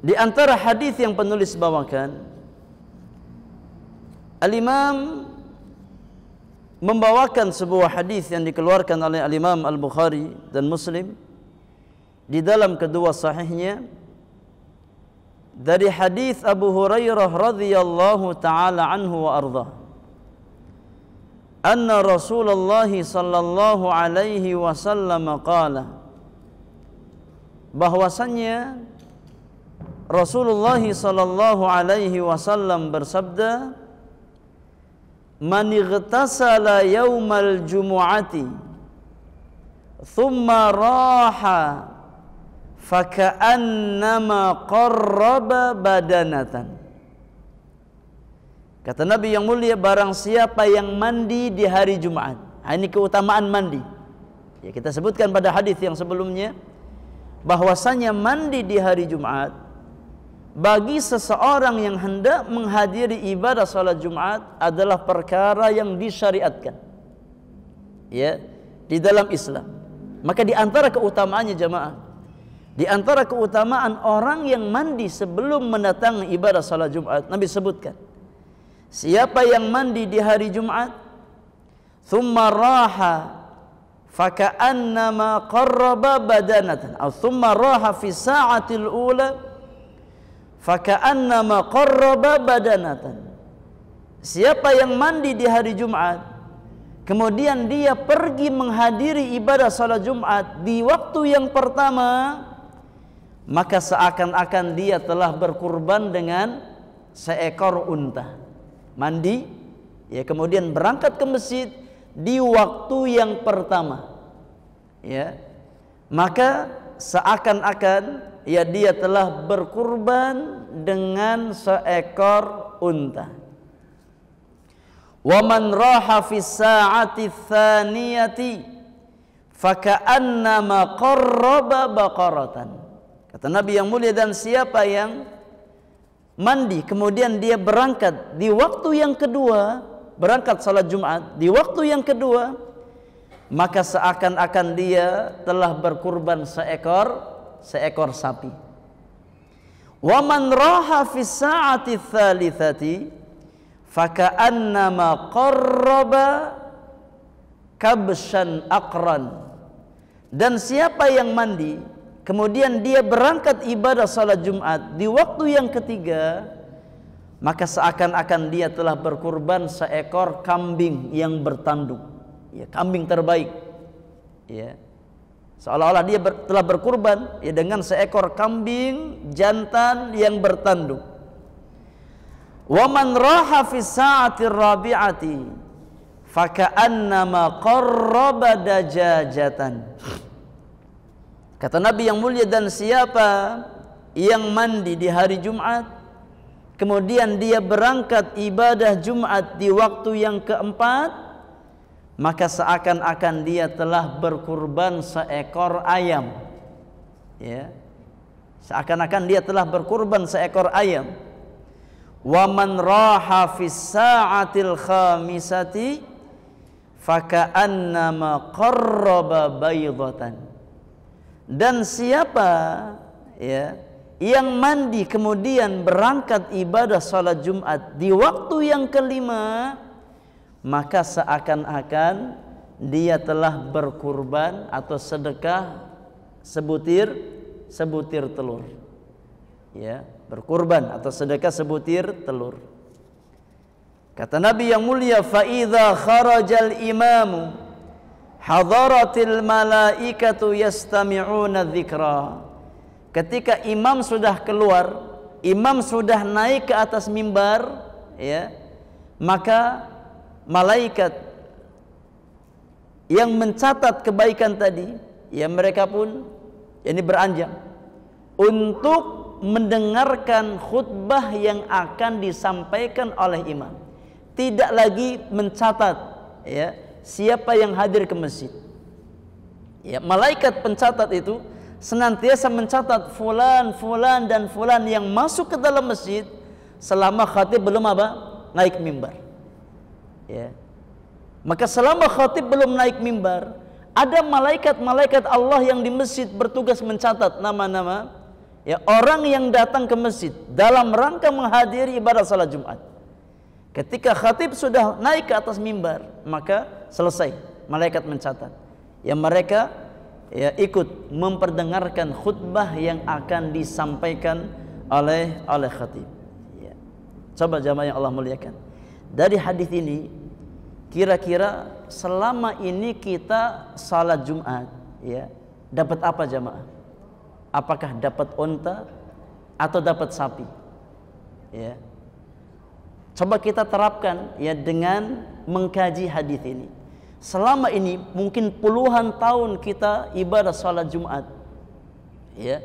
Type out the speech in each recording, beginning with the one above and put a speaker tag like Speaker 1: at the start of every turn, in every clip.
Speaker 1: Di antara hadis yang penulis bawakan, Al-Imam membawakan sebuah hadis yang dikeluarkan oleh Al-Imam Al-Bukhari dan Muslim di dalam kedua sahihnya dari hadis Abu Hurairah radhiyallahu taala anhu wa ardhah, anna Rasulullah sallallahu alaihi wasallam qala, bahwasannya Rasulullah sallallahu alaihi wasallam bersabda, man ightasala yaumal jumu'ati thumma raha faka'annama qarraba badanatan. Kata Nabi yang mulia, barang siapa yang mandi di hari Jumat. Ini keutamaan mandi. Ya, kita sebutkan pada hadis yang sebelumnya bahwasanya mandi di hari Jumat bagi seseorang yang hendak menghadiri ibadah salat Jumat adalah perkara yang disyariatkan, ya, di dalam Islam. Maka di antara keutamaannya jamaah, di antara keutamaan orang yang mandi sebelum mendatangi ibadah salat Jumat, Nabi sebutkan, siapa yang mandi di hari Jumat thumma raha faka'annama qarraba badanatan atau thumma raha fi sa'atil ula faka'annama qarraba badanatan. Siapa yang mandi di hari Jumat kemudian dia pergi menghadiri ibadah salat Jumat di waktu yang pertama, maka seakan-akan dia telah berkurban dengan seekor unta. Mandi, ya, kemudian berangkat ke masjid di waktu yang pertama, ya, maka seakan-akan ya dia telah berkurban dengan seekor unta. Wa man raha fi sa'ati tsaniyati faka'annama qarraba baqaratan. Kata Nabi yang mulia, dan siapa yang mandi kemudian dia berangkat di waktu yang kedua, berangkat salat Jumat di waktu yang kedua, maka seakan-akan dia telah berkurban seekor sapi. Wa man raha fi sa'ati tsalitsati faka'annama qarraba kabshan aqran. Dan siapa yang mandi kemudian dia berangkat ibadah salat Jumat di waktu yang ketiga, maka seakan-akan dia telah berkurban seekor kambing yang bertanduk, ya, kambing terbaik, ya, seolah-olah dia telah berkurban, ya, dengan seekor kambing jantan yang bertanduk. Wa man raha fi sa'ati rabi'ati faka'annama qarraba dajajatan. Kata Nabi yang mulia, dan siapa yang mandi di hari Jumat kemudian dia berangkat ibadah Jumat di waktu yang keempat, maka seakan-akan dia telah berkurban seekor ayam, ya, seakan-akan dia telah berkurban seekor ayam. Wa man raha fis sa'atil khamisati faka'annama qarraba baydatan. Dan siapa, ya, yang mandi kemudian berangkat ibadah salat Jumat di waktu yang kelima, maka seakan-akan dia telah berkurban atau sedekah sebutir telur, ya, berkurban atau sedekah sebutir telur. Kata Nabi yang mulia, fa idza kharajal imamu hadaratil malaikatu yastami'una dzikra. Ketika imam sudah keluar, imam sudah naik ke atas mimbar, ya, maka malaikat yang mencatat kebaikan tadi, ya, mereka pun ini beranjak untuk mendengarkan khutbah yang akan disampaikan oleh imam. Tidak lagi mencatat, ya, siapa yang hadir ke masjid. Ya, malaikat pencatat itu senantiasa mencatat fulan, fulan dan fulan yang masuk ke dalam masjid selama khatib belum naik mimbar. Ya. Maka selama khatib belum naik mimbar, ada malaikat-malaikat Allah yang di masjid bertugas mencatat nama-nama ya orang yang datang ke masjid dalam rangka menghadiri ibadah salat Jumat. Ketika khatib sudah naik ke atas mimbar, maka selesai, malaikat mencatat. Ya mereka ya ikut memperdengarkan khutbah yang akan disampaikan oleh khatib. Ya. Coba jamaah yang Allah muliakan. Dari hadis ini, kira-kira selama ini kita salat Jumat, ya dapat apa jamaah? Apakah dapat unta atau dapat sapi? Ya. Coba kita terapkan ya dengan mengkaji hadis ini. Selama ini mungkin puluhan tahun kita ibadah salat Jumat. Ya.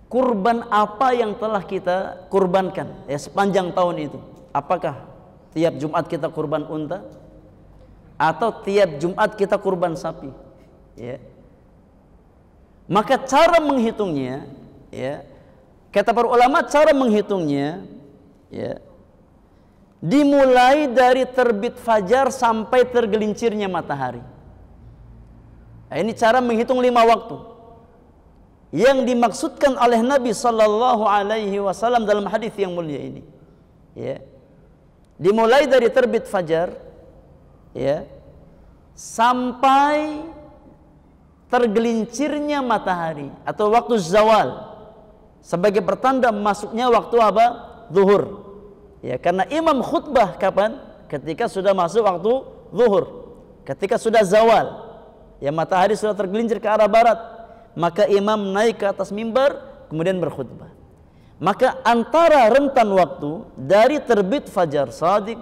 Speaker 1: Kurban apa yang telah kita kurbankan ya sepanjang tahun itu? Apakah tiap Jumat kita kurban unta atau tiap Jumat kita kurban sapi? Ya. Maka cara menghitungnya ya, kata para ulama cara menghitungnya ya, dimulai dari terbit fajar sampai tergelincirnya matahari. Nah, ini cara menghitung 5 waktu yang dimaksudkan oleh Nabi Sallallahu Alaihi Wasallam dalam hadis yang mulia ini. Ya, dimulai dari terbit fajar, ya, sampai tergelincirnya matahari atau waktu zawal sebagai pertanda masuknya waktu apa? Zuhur. Ya, karena imam khutbah kapan? Ketika sudah masuk waktu zuhur. Ketika sudah zawal. Ya, matahari sudah tergelincir ke arah barat, maka imam naik ke atas mimbar kemudian berkhutbah. Maka antara rentan waktu dari terbit fajar shadiq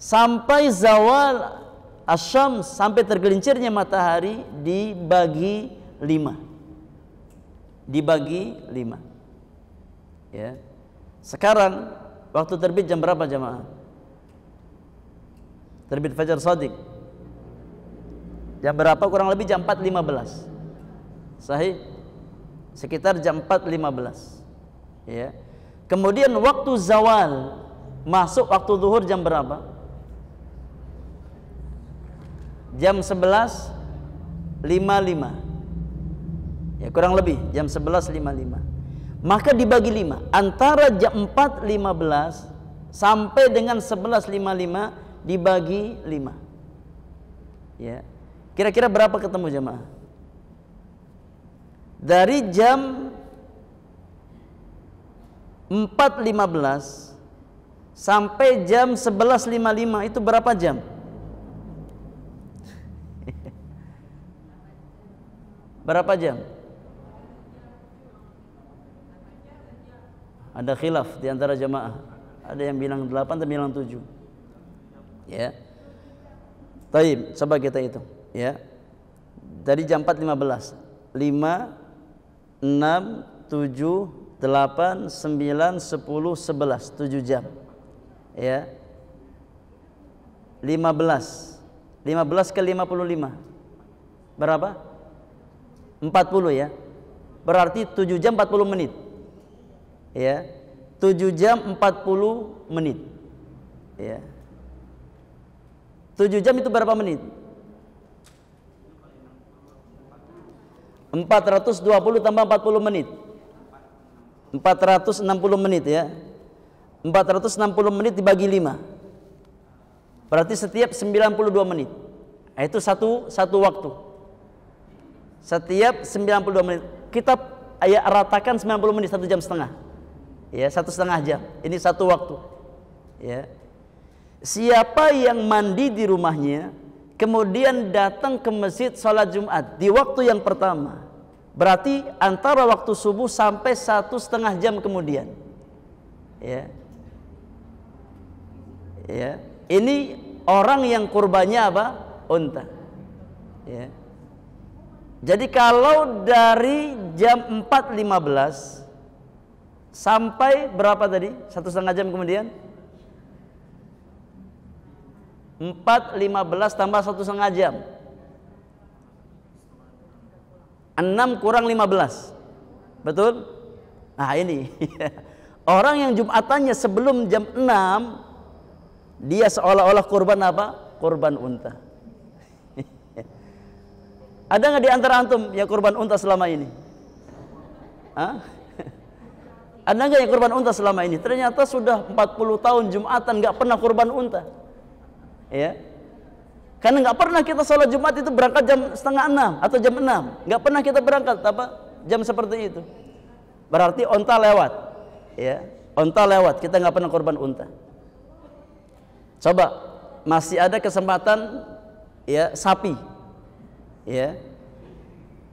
Speaker 1: sampai zawal asyams sampai tergelincirnya matahari dibagi 5. Dibagi 5. Ya. Sekarang waktu terbit jam berapa jamaah? Terbit fajar shadiq jam berapa? Kurang lebih jam 4.15. Sahih? Sekitar jam 4.15. Ya. Kemudian waktu zawal masuk waktu zuhur jam berapa? Jam 11.55. Ya, kurang lebih jam 11.55. Maka dibagi 5, antara jam 4.15 sampai dengan 11.55 dibagi 5. Ya. Kira-kira berapa ketemu jamaah? Dari jam 4.15 sampai jam 11.55 itu berapa jam? Berapa jam? Ada khilaf di antara jamaah. Ada yang bilang 8, ada yang bilang 7. Ya. Taib, coba kita hitung, ya. Dari jam 4.15. 5 6 7 8 9 10 11 7 jam. Ya. 15 ke 55 berapa? 40 ya. Berarti 7 jam 40 menit. Ya. 7 jam 40 menit. Ya. 7 jam itu berapa menit? 420 tambah 40 menit. 460 menit ya. 460 menit dibagi 5. Berarti setiap 92 menit. Nah, itu satu waktu. Setiap 92 menit. Kita ya ratakan 90 menit, 1 jam setengah. Ya, 1,5 jam. Ini satu waktu. Ya. Siapa yang mandi di rumahnya kemudian datang ke masjid sholat Jumat di waktu yang pertama, berarti antara waktu subuh sampai 1,5 jam kemudian. Ya. Ya. Ini orang yang kurbannya apa? Unta. Ya. Jadi kalau dari jam 4.15 sampai berapa tadi? 1,5 jam kemudian? 4.15 tambah 1,5 jam. 6 kurang 15. Betul? Nah ini orang yang Jumatannya sebelum jam 6, dia seolah-olah kurban apa? Kurban unta. Ada nggak di antara antum yang kurban unta selama ini? Hah? Ada nggak yang kurban unta selama ini? Ternyata sudah 40 tahun Jumatan nggak pernah kurban unta. Ya. Karena nggak pernah kita sholat Jumat itu berangkat jam setengah 6 atau jam 6. Nggak pernah kita berangkat jam seperti itu. Berarti unta lewat. Ya. Unta lewat, kita nggak pernah kurban unta. Coba, masih ada kesempatan ya sapi. Ya.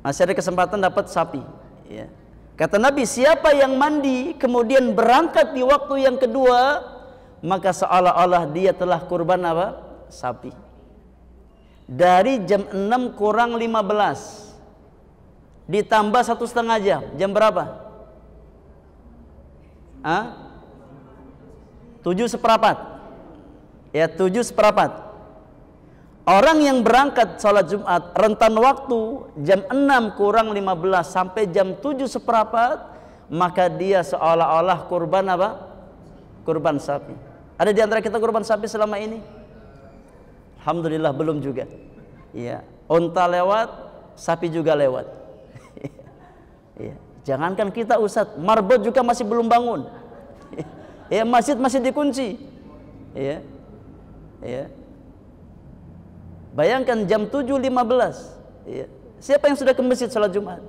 Speaker 1: Masih ada kesempatan dapat sapi. Ya. Kata Nabi, siapa yang mandi kemudian berangkat di waktu yang kedua, maka seolah-olah dia telah kurban apa? Sapi. Dari jam 6 kurang 15 ditambah 1,5 jam. Jam berapa? 7:15. Ya, 7:15. Orang yang berangkat sholat Jumat rentan waktu jam 6 kurang 15 sampai jam 7:15, maka dia seolah-olah kurban apa? Kurban sapi. Ada di antara kita kurban sapi selama ini? Alhamdulillah belum juga. Ya, unta lewat, sapi juga lewat. Ya, jangankan kita Ustadz, marbot juga masih belum bangun. Ya, masjid masih dikunci. Ya. Ya. Bayangkan jam 7:15, ya. Siapa yang sudah ke masjid sholat Jumat?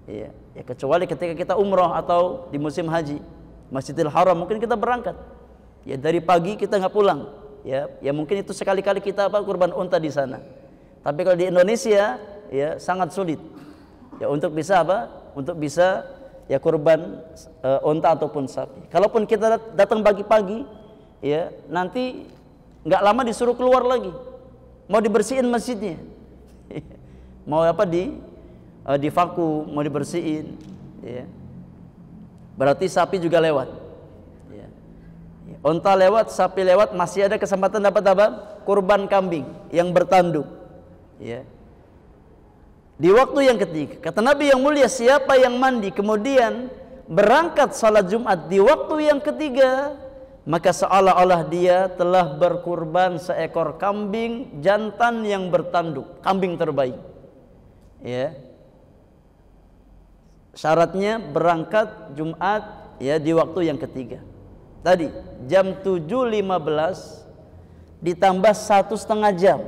Speaker 1: Ya. Ya, kecuali ketika kita umroh atau di musim haji, Masjidil Haram mungkin kita berangkat. Ya, dari pagi kita nggak pulang. Ya, mungkin itu sekali-kali kita kurban unta di sana. Tapi kalau di Indonesia, ya sangat sulit. Ya, untuk bisa Untuk bisa ya kurban unta ataupun sapi. Kalaupun kita datang pagi-pagi, ya nanti nggak lama disuruh keluar lagi. Mau dibersihin masjidnya, mau di vakum, mau dibersihin, ya. Berarti sapi juga lewat, ya. Unta lewat, sapi lewat, masih ada kesempatan dapat kurban kambing yang bertanduk, ya. Di waktu yang ketiga, kata Nabi yang mulia, siapa yang mandi kemudian berangkat salat Jumat di waktu yang ketiga, maka seolah-olah dia telah berkurban seekor kambing jantan yang bertanduk, kambing terbaik. Ya. Syaratnya berangkat Jumat ya di waktu yang ketiga. Tadi jam 7:15 ditambah 1,5 jam.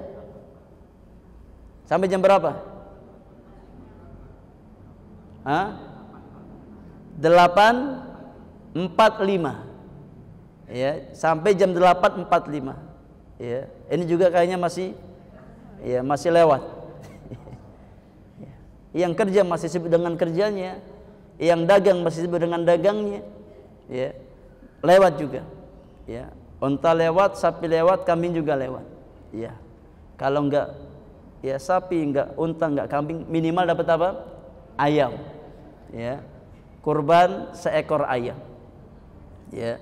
Speaker 1: Sampai jam berapa? 8:45. Ya, sampai jam 8:45. Ya, ini juga kayaknya masih lewat. Yang kerja masih sibuk dengan kerjanya, yang dagang masih sibuk dengan dagangnya. Ya, lewat juga. Ya, unta lewat, sapi lewat, kambing juga lewat. Ya. Kalau enggak ya sapi, enggak unta, enggak kambing, minimal dapat apa? Ayam. Ya. Kurban seekor ayam. Ya.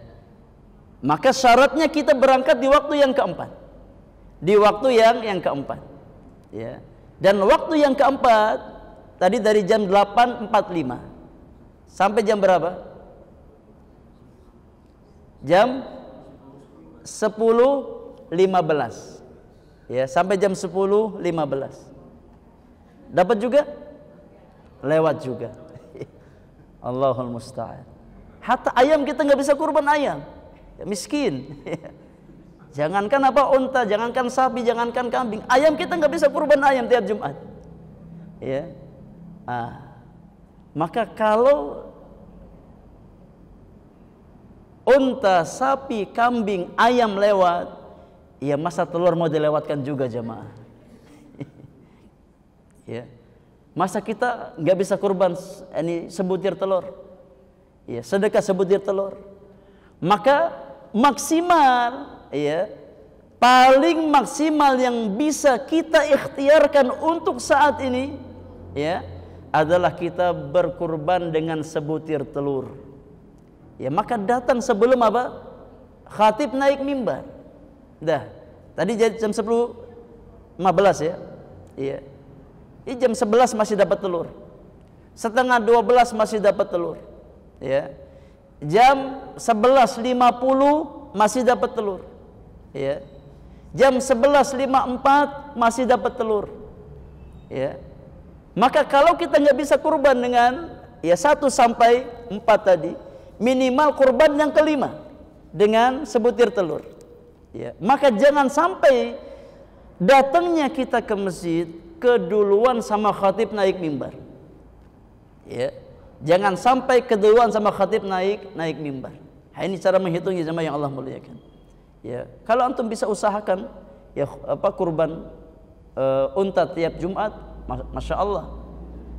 Speaker 1: Maka syaratnya kita berangkat di waktu yang keempat. Di waktu yang keempat. Ya. Dan waktu yang keempat tadi dari jam 8:45 sampai jam berapa? Jam 10:15. Ya, sampai jam 10:15. Dapat juga? Lewat juga. Allahul musta'an. Hatta ayam kita nggak bisa kurban ayam. Ya, miskin. Jangankan unta, jangankan sapi, jangankan kambing, ayam kita nggak bisa kurban ayam tiap Jumat. Ya, maka kalau unta, sapi, kambing, ayam lewat, ya masa telur mau dilewatkan juga jemaah. Ya, masa kita nggak bisa kurban ini sebutir telur? Ya, sedekah sebutir telur. Maka maksimal, ya, paling maksimal yang bisa kita ikhtiarkan untuk saat ini, ya, adalah kita berkurban dengan sebutir telur. Ya, maka datang sebelum khatib naik mimbar. Dah, tadi jam 10:15 ya. Iya. Ini jam 11 masih dapat telur. Setengah 12 masih dapat telur. Ya. Jam 11:50 masih dapat telur. Ya. Jam 11:54 masih dapat telur. Ya. Maka kalau kita nggak bisa kurban dengan ya 1 sampai 4 tadi, minimal kurban yang kelima dengan sebutir telur. Ya, maka jangan sampai datangnya kita ke masjid keduluan sama khatib naik mimbar. Ya, jangan sampai keduluan sama khatib naik mimbar. Ini cara menghitungnya jemaah yang Allah muliakan. Ya, kalau antum bisa usahakan ya kurban unta tiap Jumat, masya Allah.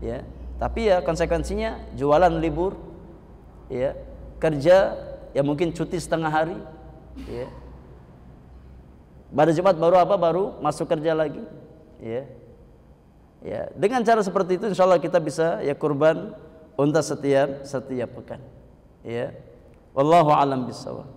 Speaker 1: Ya, tapi ya konsekuensinya jualan libur, ya kerja ya mungkin cuti setengah hari, ya. Pada Jumat baru masuk kerja lagi, ya. Ya, dengan cara seperti itu insya Allah kita bisa ya kurban unta setiap pekan, ya. Wallahu a'lam bishawab.